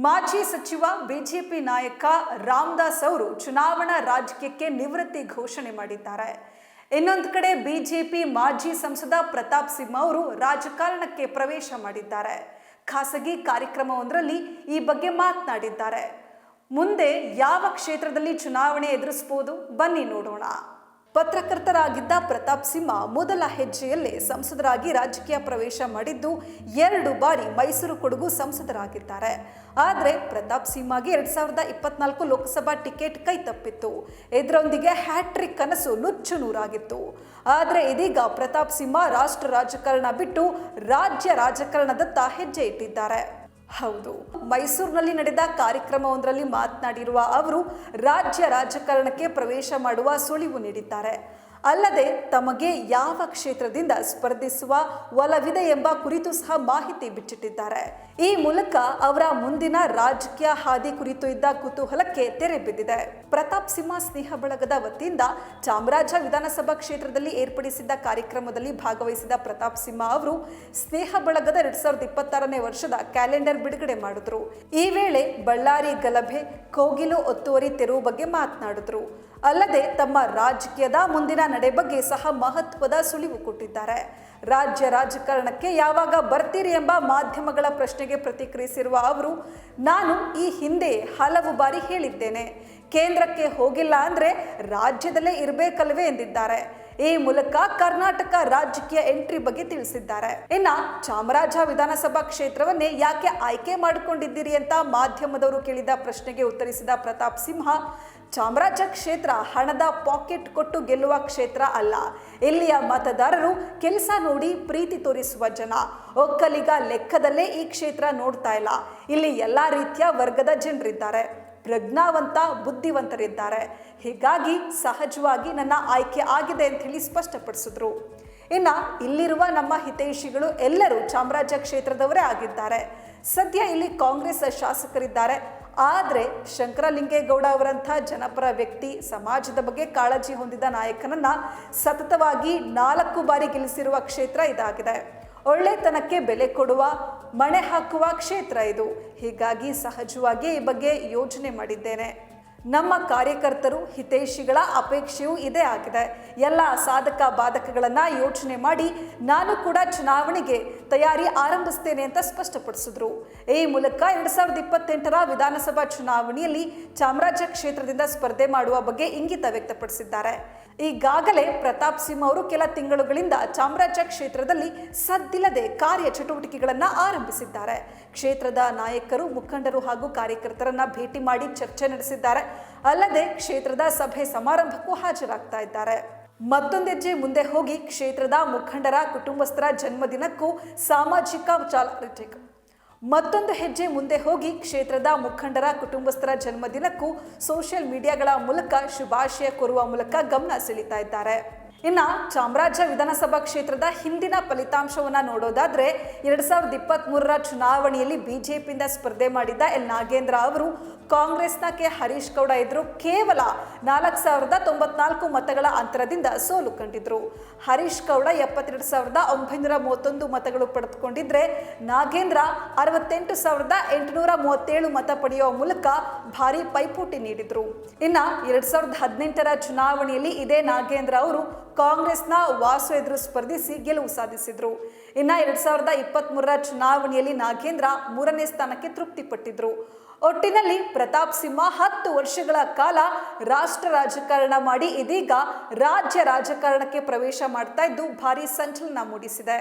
ಮಾಜಿ ಸಚಿವ ಬಿಜೆಪಿ ನಾಯಕ ರಾಮದಾಸ್ ಅವರು ಚುನಾವಣಾ ರಾಜಕೀಯಕ್ಕೆ ನಿವೃತ್ತಿ ಘೋಷಣೆ ಮಾಡಿದ್ದಾರೆ. ಇನ್ನೊಂದು ಕಡೆ ಬಿಜೆಪಿ ಮಾಜಿ ಸಂಸದ ಪ್ರತಾಪ್ ಸಿಂಹ ಅವರು ರಾಜಕಾರಣಕ್ಕೆ ಪ್ರವೇಶ ಮಾಡಿದ್ದಾರೆ. ಖಾಸಗಿ ಕಾರ್ಯಕ್ರಮವೊಂದರಲ್ಲಿ ಈ ಬಗ್ಗೆ ಮಾತನಾಡಿದ್ದಾರೆ. ಮುಂದೆ ಯಾವ ಕ್ಷೇತ್ರದಲ್ಲಿ ಚುನಾವಣೆ ಎದುರಿಸಬಹುದು ಬನ್ನಿ ನೋಡೋಣ. ಪತ್ರಕರ್ತರಾಗಿದ್ದ ಪ್ರತಾಪ್ ಸಿಂಹ ಮೊದಲ ಹೆಜ್ಜೆಯಲ್ಲೇ ಸಂಸದರಾಗಿ ರಾಜಕೀಯ ಪ್ರವೇಶ ಮಾಡಿದ್ದು 2 ಬಾರಿ ಮೈಸೂರು ಕೊಡಗು ಸಂಸದರಾಗಿದ್ದಾರೆ. ಆದರೆ ಪ್ರತಾಪ್ ಸಿಂಹಗೆ 2024 ಲೋಕಸಭಾ ಟಿಕೆಟ್ ಕೈ ತಪ್ಪಿತ್ತು. ಇದರೊಂದಿಗೆ ಹ್ಯಾಟ್ರಿಕ್ ಕನಸು ನುಚ್ಚು ನೂರಾಗಿತ್ತು. ಆದರೆ ಇದೀಗ ಪ್ರತಾಪ್ ಸಿಂಹ ರಾಷ್ಟ್ರ ರಾಜಕಾರಣ ಬಿಟ್ಟು ರಾಜ್ಯ ರಾಜಕಾರಣದತ್ತ ಹೆಜ್ಜೆ ಇಟ್ಟಿದ್ದಾರೆ. ಹೌದು, ಮೈಸೂರಿನಲ್ಲಿ ನಡೆದ ಕಾರ್ಯಕ್ರಮವೊಂದರಲ್ಲಿ ಮಾತನಾಡಿರುವ ಅವರು ರಾಜ್ಯ ರಾಜಕಾರಣಕ್ಕೆ ಪ್ರವೇಶ ಮಾಡುವ ಸುಳಿವು ನೀಡಿದ್ದಾರೆ. ಅಲ್ಲದೆ ತಮಗೆ ಯಾವ ಕ್ಷೇತ್ರದಿಂದ ಸ್ಪರ್ಧಿಸುವ ಒಲವಿದೆ ಎಂಬ ಕುರಿತು ಸಹ ಮಾಹಿತಿ ಬಿಚ್ಚಿಟ್ಟಿದ್ದಾರೆ. ಈ ಮೂಲಕ ಅವರ ಮುಂದಿನ ರಾಜಕೀಯ ಹಾದಿ ಕುರಿತು ಇದ್ದ ಕುತೂಹಲಕ್ಕೆ ತೆರೆ ಬಿದ್ದಿದೆ. ಪ್ರತಾಪ್ ಸಿಂಹ ಸ್ನೇಹ ಬಳಗದ ವತಿಯಿಂದ ಚಾಮರಾಜ ವಿಧಾನಸಭಾ ಕ್ಷೇತ್ರದಲ್ಲಿ ಏರ್ಪಡಿಸಿದ್ದ ಕಾರ್ಯಕ್ರಮದಲ್ಲಿ ಭಾಗವಹಿಸಿದ ಪ್ರತಾಪ್ ಸಿಂಹ ಅವರು ಸ್ನೇಹ ಬಳಗದ 2026ನೇ ವರ್ಷದ ಕ್ಯಾಲೆಂಡರ್ ಬಿಡುಗಡೆ ಮಾಡಿದ್ರು. ಈ ವೇಳೆ ಬಳ್ಳಾರಿ ಗಲಭೆ, ಕೋಗಿಲು ಒತ್ತುವರಿ ತೆರವು ಬಗ್ಗೆ ಮಾತನಾಡಿದ್ರು. ಅಲ್ಲದೆ ತಮ್ಮ ರಾಜಕೀಯದ ಮುಂದಿನ ನಡೆ ಬಗ್ಗೆ ಸಹ ಮಹತ್ವದ ಸುಳಿವು ಕೊಟ್ಟಿದ್ದಾರೆ. ರಾಜ್ಯ ರಾಜಕಾರಣಕ್ಕೆ ಯಾವಾಗ ಬರ್ತೀರಿ ಎಂಬ ಮಾಧ್ಯಮಗಳ ಪ್ರಶ್ನೆಗೆ ಪ್ರತಿಕ್ರಿಯಿಸಿರುವ ಅವರು, ನಾನು ಈ ಹಿಂದೆ ಹಲವು ಬಾರಿ ಹೇಳಿದ್ದೇನೆ, ಕೇಂದ್ರಕ್ಕೆ ಹೋಗಿಲ್ಲ ಅಂದ್ರೆ ರಾಜ್ಯದಲ್ಲೇ ಇರಬೇಕಲ್ವೇ ಎಂದಿದ್ದಾರೆ. ಈ ಮೂಲಕ ಕರ್ನಾಟಕ ರಾಜಕೀಯ ಎಂಟ್ರಿ ಬಗ್ಗೆ ತಿಳಿಸಿದ್ದಾರೆ. ಇನ್ನ ಚಾಮರಾಜ ವಿಧಾನಸಭಾ ಕ್ಷೇತ್ರವನ್ನೇ ಯಾಕೆ ಆಯ್ಕೆ ಮಾಡಿಕೊಂಡಿದ್ದೀರಿ ಅಂತ ಮಾಧ್ಯಮದವರು ಕೇಳಿದ ಪ್ರಶ್ನೆಗೆ ಉತ್ತರಿಸಿದ ಪ್ರತಾಪ್ ಸಿಂಹ, ಚಾಮರಾಜ ಕ್ಷೇತ್ರ ಹಣದ ಪಾಕೆಟ್ ಕೊಟ್ಟು ಗೆಲ್ಲುವ ಕ್ಷೇತ್ರ ಅಲ್ಲ. ಇಲ್ಲಿಯ ಮತದಾರರು ಕೆಲಸ ನೋಡಿ ಪ್ರೀತಿ ತೋರಿಸುವ ಜನ. ಒಕ್ಕಲಿಗ ಲೆಕ್ಕದಲ್ಲೇ ಈ ಕ್ಷೇತ್ರ ನೋಡ್ತಾ ಇಲ್ಲ. ಇಲ್ಲಿ ಎಲ್ಲಾ ರೀತಿಯ ವರ್ಗದ ಜನರಿದ್ದಾರೆ, ಪ್ರಜ್ಞಾವಂತ ಬುದ್ಧಿವಂತರಿದ್ದಾರೆ. ಹೀಗಾಗಿ ಸಹಜವಾಗಿ ನನ್ನ ಆಯ್ಕೆ ಆಗಿದೆ ಅಂತ ಹೇಳಿ ಸ್ಪಷ್ಟಪಡಿಸಿದ್ರು. ಇನ್ನು ಇಲ್ಲಿರುವ ನಮ್ಮ ಹಿತೈಷಿಗಳು ಎಲ್ಲರೂ ಚಾಮರಾಜ ಕ್ಷೇತ್ರದವರೇ ಆಗಿದ್ದಾರೆ. ಸದ್ಯ ಇಲ್ಲಿ ಕಾಂಗ್ರೆಸ್ ಶಾಸಕರಿದ್ದಾರೆ. ಆದರೆ ಶಂಕರಲಿಂಗೇಗೌಡ ಅವರಂಥ ಜನಪರ ವ್ಯಕ್ತಿ, ಸಮಾಜದ ಬಗ್ಗೆ ಕಾಳಜಿ ಹೊಂದಿದ ನಾಯಕನನ್ನ ಸತತವಾಗಿ 4 ಬಾರಿ ಗೆಲ್ಲಿಸಿರುವ ಕ್ಷೇತ್ರ ಇದಾಗಿದೆ. ಒಳ್ಳೆತನಕ್ಕೆ ಬೆಲೆ ಕೊಡುವ, ಮಣೆ ಹಾಕುವ ಕ್ಷೇತ್ರ ಇದು. ಹೀಗಾಗಿ ಸಹಜವಾಗಿ ಈ ಬಗ್ಗೆ ಯೋಚನೆ ಮಾಡಿದ್ದೇನೆ. ನಮ್ಮ ಕಾರ್ಯಕರ್ತರು, ಹಿತೈಷಿಗಳ ಅಪೇಕ್ಷೆಯೂ ಇದೇ ಆಗಿದೆ. ಎಲ್ಲ ಸಾಧಕ ಬಾಧಕಗಳನ್ನು ಯೋಚನೆ ಮಾಡಿ ನಾನು ಕೂಡ ಚುನಾವಣೆಗೆ ತಯಾರಿ ಆರಂಭಿಸ್ತೇನೆ ಅಂತ ಸ್ಪಷ್ಟಪಡಿಸಿದ್ರು. ಈ ಮೂಲಕ 2028ರ ವಿಧಾನಸಭಾ ಚುನಾವಣೆಯಲ್ಲಿ ಚಾಮರಾಜ ಕ್ಷೇತ್ರದಿಂದ ಸ್ಪರ್ಧೆ ಮಾಡುವ ಬಗ್ಗೆ ಇಂಗಿತ ವ್ಯಕ್ತಪಡಿಸಿದ್ದಾರೆ. ಈಗಾಗಲೇ ಪ್ರತಾಪ್ ಸಿಂಹ ಅವರು ಕೆಲ ತಿಂಗಳುಗಳಿಂದ ಚಾಮರಾಜ ಕ್ಷೇತ್ರದಲ್ಲಿ ಸದ್ದಿಲ್ಲದೆ ಕಾರ್ಯ ಚಟುವಟಿಕೆಗಳನ್ನು ಆರಂಭಿಸಿದ್ದಾರೆ. ಕ್ಷೇತ್ರದ ನಾಯಕರು, ಮುಖಂಡರು ಹಾಗೂ ಕಾರ್ಯಕರ್ತರನ್ನ ಭೇಟಿ ಮಾಡಿ ಚರ್ಚೆ ನಡೆಸಿದ್ದಾರೆ. ಅಲ್ಲದೆ ಕ್ಷೇತ್ರದ ಸಭೆ ಸಮಾರಂಭಕ್ಕೂ ಹಾಜರಾಗ್ತಾ ಇದ್ದಾರೆ. ಮತ್ತೊಂದು ಹೆಜ್ಜೆ ಮುಂದೆ ಹೋಗಿ ಕ್ಷೇತ್ರದ ಮುಖಂಡರ ಕುಟುಂಬಸ್ಥರ ಜನ್ಮದಿನಕ್ಕೂ ಸೋಷಿಯಲ್ ಮೀಡಿಯಾಗಳ ಮೂಲಕ ಶುಭಾಶಯ ಕೋರುವ ಮೂಲಕ ಗಮನ ಸೆಳೀತಾ ಇದ್ದಾರೆ. ಇನ್ನು ಚಾಮರಾಜ ವಿಧಾನಸಭಾ ಕ್ಷೇತ್ರದ ಹಿಂದಿನ ಫಲಿತಾಂಶವನ್ನು ನೋಡೋದಾದ್ರೆ 2023ರ ಚುನಾವಣೆಯಲ್ಲಿ ಬಿಜೆಪಿಯಿಂದ ಸ್ಪರ್ಧೆ ಮಾಡಿದ್ದ ಎಲ್ ನಾಗೇಂದ್ರ ಅವರು ಕಾಂಗ್ರೆಸ್ನ ಕೆ ಹರೀಶ್ ಗೌಡ ಎದುರು ಕೇವಲ 4094 ಮತಗಳ ಅಂತರದಿಂದ ಸೋಲು ಕಂಡಿದ್ರು. ಹರೀಶ್ ಗೌಡ 72,931 ಮತಗಳು ಪಡೆದುಕೊಂಡಿದ್ರೆ ನಾಗೇಂದ್ರ 68,837 ಮತ ಪಡೆಯುವ ಮೂಲಕ ಭಾರಿ ಪೈಪೋಟಿ ನೀಡಿದ್ರು. ಇನ್ನು 2018ರ ಚುನಾವಣೆಯಲ್ಲಿ ಇದೇ ನಾಗೇಂದ್ರ ಅವರು ಕಾಂಗ್ರೆಸ್ನ ವಾಸು ಎದುರು ಸ್ಪರ್ಧಿಸಿ ಗೆಲುವು ಸಾಧಿಸಿದ್ರು. ಇನ್ನು 2023ರ ಚುನಾವಣೆಯಲ್ಲಿ ನಾಗೇಂದ್ರ 3ನೇ ಸ್ಥಾನಕ್ಕೆ ತೃಪ್ತಿಪಟ್ಟಿದ್ರು. ಒಟ್ಟಿನಲ್ಲಿ ಪ್ರತಾಪ್ ಸಿಂಹ 10 ವರ್ಷಗಳ ಕಾಲ ರಾಷ್ಟ್ರ ರಾಜಕಾರಣ ಮಾಡಿ ಇದೀಗ ರಾಜ್ಯ ರಾಜಕಾರಣಕ್ಕೆ ಪ್ರವೇಶ ಮಾಡ್ತಾ ಇದ್ದು ಭಾರಿ ಸಂಚಲನ ಮೂಡಿಸಿದೆ.